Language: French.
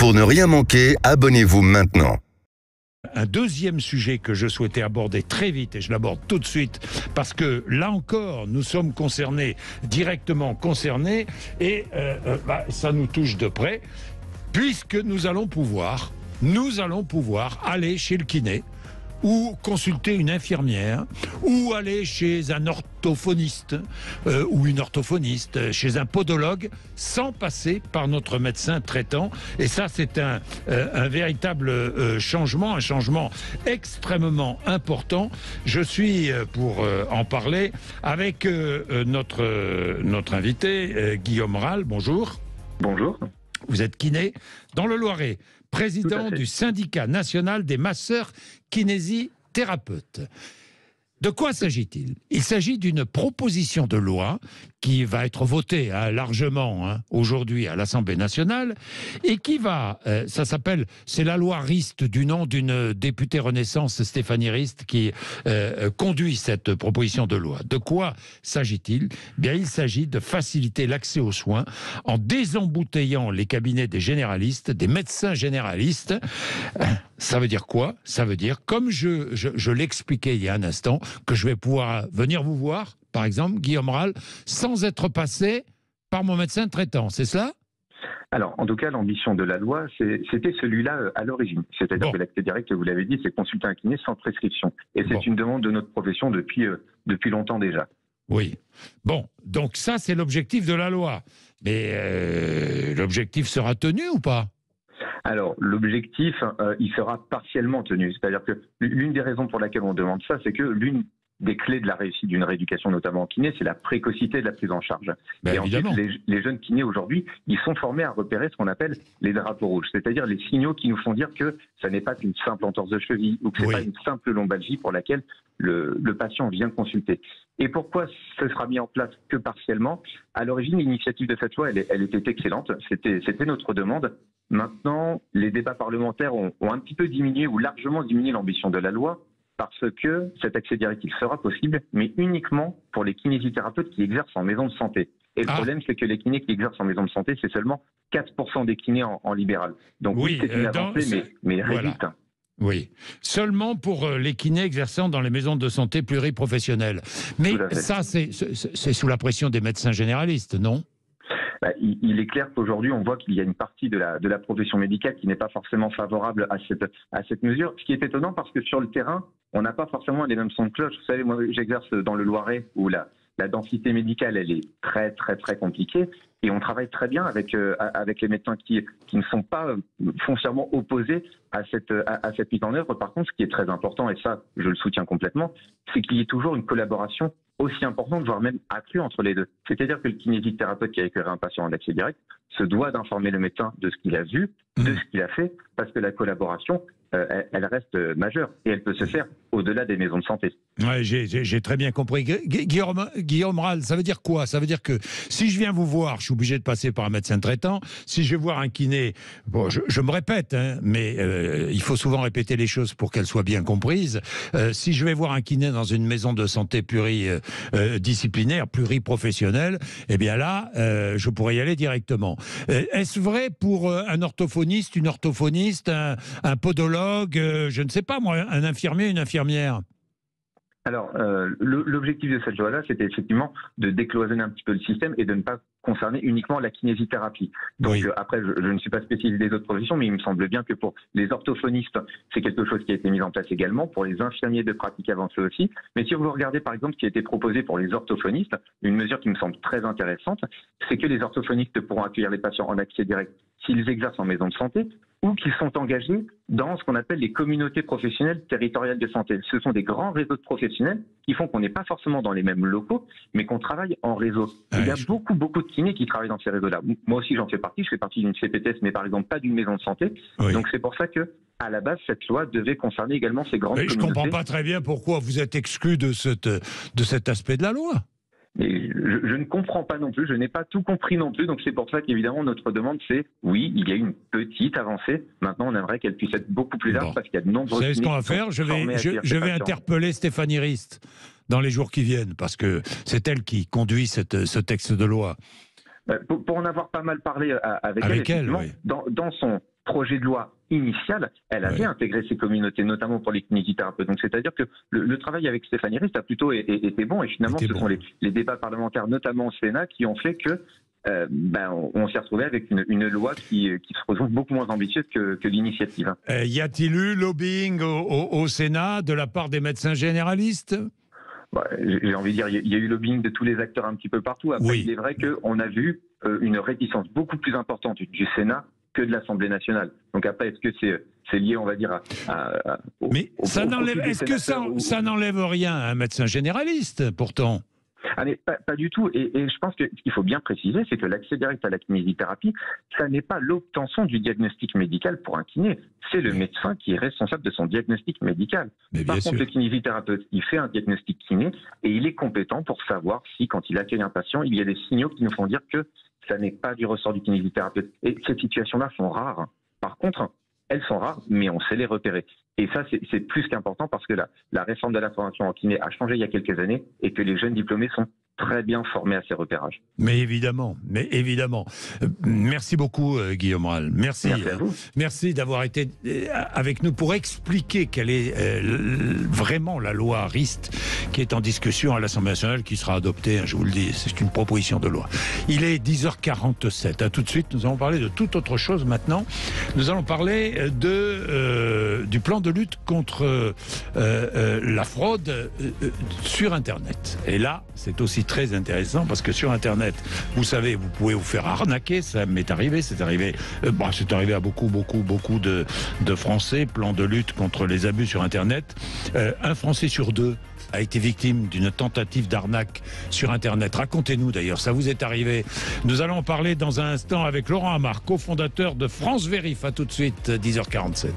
Pour ne rien manquer, abonnez-vous maintenant. Un deuxième sujet que je souhaitais aborder très vite, et je l'aborde tout de suite, parce que là encore, nous sommes concernés, directement concernés, et ça nous touche de près, puisque nous allons pouvoir aller chez le kiné, ou consulter une infirmière, ou aller chez un orthophoniste ou une orthophoniste, chez un podologue, sans passer par notre médecin traitant. Et ça, c'est un véritable changement, un changement extrêmement important. Je suis, pour en parler, avec notre invité, Guillaume Rall. Bonjour. Bonjour. Vous êtes kiné dans le Loiret, président du syndicat national des masseurs kinésithérapeutes. De quoi s'agit-il? Il s'agit d'une proposition de loi qui va être votée largement aujourd'hui à l'Assemblée nationale et qui va, c'est la loi Rist, du nom d'une députée Renaissance, Stéphanie Rist, qui conduit cette proposition de loi. De quoi s'agit-il? Bien, il s'agit de faciliter l'accès aux soins en désembouteillant les cabinets des généralistes, des médecins généralistes. Ça veut dire quoi? Ça veut dire, comme je l'expliquais il y a un instant, que je vais pouvoir venir vous voir, par exemple, Guillaume Rall, sans être passé par mon médecin traitant. C'est cela? Alors, en tout cas, l'ambition de la loi, c'était celui-là à l'origine. C'est-à-dire que l'accès direct, vous l'avez dit, c'est consulter un kiné sans prescription. Et c'est une demande de notre profession depuis longtemps déjà. Oui. Bon, donc ça, c'est l'objectif de la loi. Mais l'objectif sera tenu ou pas? Alors, l'objectif, il sera partiellement tenu. C'est-à-dire que l'une des raisons pour laquelle on demande ça, c'est que l'une des clés de la réussite d'une rééducation, notamment en kiné, c'est la précocité de la prise en charge. Et ensuite, les jeunes kinés aujourd'hui, ils sont formés à repérer ce qu'on appelle les drapeaux rouges, c'est-à-dire les signaux qui nous font dire que ça n'est pas qu'une simple entorse de cheville ou que ce n'est pas une simple lombalgie pour laquelle le patient vient consulter. Et pourquoi ce sera mis en place que partiellement? À l'origine, l'initiative de cette loi, elle était excellente. C'était notre demande. Maintenant, les débats parlementaires ont un petit peu diminué ou largement diminué l'ambition de la loi, parce que cet accès direct sera possible, mais uniquement pour les kinésithérapeutes qui exercent en maison de santé. Et le problème, c'est que les kinés qui exercent en maison de santé, c'est seulement 4% des kinés en libéral. Donc oui, c'est une avancée, mais réduite. Oui, seulement pour les kinés exerçant dans les maisons de santé pluriprofessionnelles. Mais ça, c'est sous la pression des médecins généralistes, non? Il est clair qu'aujourd'hui, on voit qu'il y a une partie de la profession médicale qui n'est pas forcément favorable à cette mesure. Ce qui est étonnant parce que sur le terrain, on n'a pas forcément les mêmes sons de cloche. Vous savez, moi, j'exerce dans le Loiret où la densité médicale, elle est très, très, très compliquée. Et on travaille très bien avec les médecins qui ne sont pas foncièrement opposés à cette mise en œuvre. Par contre, ce qui est très important, et ça, je le soutiens complètement, c'est qu'il y ait toujours une collaboration aussi importante, voire même accrue entre les deux. C'est-à-dire que le kinésithérapeute qui a éclairé un patient en accès direct se doit d'informer le médecin de ce qu'il a vu, de ce qu'il a fait, parce que la collaboration, elle reste majeure et elle peut se faire au-delà des maisons de santé. Oui, j'ai très bien compris. Guillaume Rall, ça veut dire quoi? Ça veut dire que si je viens vous voir, je suis obligé de passer par un médecin traitant. Si je vais voir un kiné, bon, je me répète, mais il faut souvent répéter les choses pour qu'elles soient bien comprises. Si je vais voir un kiné dans une maison de santé pluridisciplinaire, pluriprofessionnelle, eh bien là, je pourrais y aller directement. Est-ce vrai pour un orthophoniste, une orthophoniste, un podologue, je ne sais pas moi, un infirmier, une infirmière? Alors, l'objectif de cette loi-là, c'était effectivement de décloisonner un petit peu le système et de ne pas concerner uniquement la kinésithérapie. Donc après, je ne suis pas spécialiste des autres professions, mais il me semble bien que pour les orthophonistes, c'est quelque chose qui a été mis en place également, pour les infirmiers de pratique avancée aussi. Mais si vous regardez par exemple ce qui a été proposé pour les orthophonistes, une mesure qui me semble très intéressante, c'est que les orthophonistes pourront accueillir les patients en accès direct s'ils exercent en maison de santé ou qu'ils sont engagés dans ce qu'on appelle les communautés professionnelles territoriales de santé. Ce sont des grands réseaux de professionnels qui font qu'on n'est pas forcément dans les mêmes locaux, mais qu'on travaille en réseau. Il y a beaucoup de kinés qui travaillent dans ces réseaux-là. Moi aussi, j'en fais partie. Je fais partie d'une CPTS, mais par exemple pas d'une maison de santé. Donc c'est pour ça que, à la base, cette loi devait concerner également ces grandes communautés. Je ne comprends pas très bien pourquoi vous êtes exclu de cet aspect de la loi. Mais je ne comprends pas non plus, je n'ai pas tout compris non plus, donc c'est pour ça qu'évidemment notre demande c'est, oui, il y a une petite avancée, maintenant on aimerait qu'elle puisse être beaucoup plus large parce qu'il y a de nombreux... C'est ce qu'on va faire, je vais interpeller Stéphanie Rist dans les jours qui viennent, parce que c'est elle qui conduit ce texte de loi. Pour en avoir pas mal parlé avec elle, oui. dans son projet de loi initial, elle avait intégré ces communautés, notamment pour les kinésithérapeutes. Donc c'est-à-dire que le travail avec Stéphanie Rist a plutôt été bon, et finalement ce sont les débats parlementaires, notamment au Sénat, qui ont fait que on s'est retrouvé avec une loi qui se retrouve beaucoup moins ambitieuse que l'initiative. Y a-t-il eu lobbying au Sénat de la part des médecins généralistes ? J'ai envie de dire, il y a eu lobbying de tous les acteurs un petit peu partout. Après, il est vrai qu'on a vu une réticence beaucoup plus importante du Sénat que de l'Assemblée nationale. Donc après, est-ce que c'est lié, on va dire, Mais ça n'enlève, est-ce que ça n'enlève rien à un médecin généraliste, pourtant ? Ah mais pas du tout. Et je pense qu'il faut bien préciser, c'est que l'accès direct à la kinésithérapie, ça n'est pas l'obtention du diagnostic médical pour un kiné. C'est le médecin qui est responsable de son diagnostic médical. Par contre, le kinésithérapeute, il fait un diagnostic kiné et il est compétent pour savoir si, quand il accueille un patient, il y a des signaux qui nous font dire que ça n'est pas du ressort du kinésithérapeute. Et ces situations-là sont rares. Par contre, elles sont rares, mais on sait les repérer. Et ça, c'est plus qu'important parce que la réforme de la formation en kiné a changé il y a quelques années et que les jeunes diplômés sont très bien formés à ces repérages. Mais évidemment. Merci beaucoup, Guillaume Rall. Merci à vous. Merci d'avoir été avec nous pour expliquer quelle est vraiment la loi Rist qui est en discussion à l'Assemblée nationale, qui sera adoptée, je vous le dis, c'est une proposition de loi. Il est 10h47. À tout de suite, nous allons parler de toute autre chose maintenant. Nous allons parler du plan de lutte contre la fraude sur Internet. Et là, c'est aussi très intéressant parce que sur Internet, vous savez, vous pouvez vous faire arnaquer. Ça m'est arrivé, c'est arrivé à beaucoup de Français. Plan de lutte contre les abus sur Internet. Un Français sur deux a été victime d'une tentative d'arnaque sur Internet. Racontez-nous d'ailleurs, ça vous est arrivé. Nous allons en parler dans un instant avec Laurent Amar, cofondateur de France Vérif. À tout de suite, 10h47.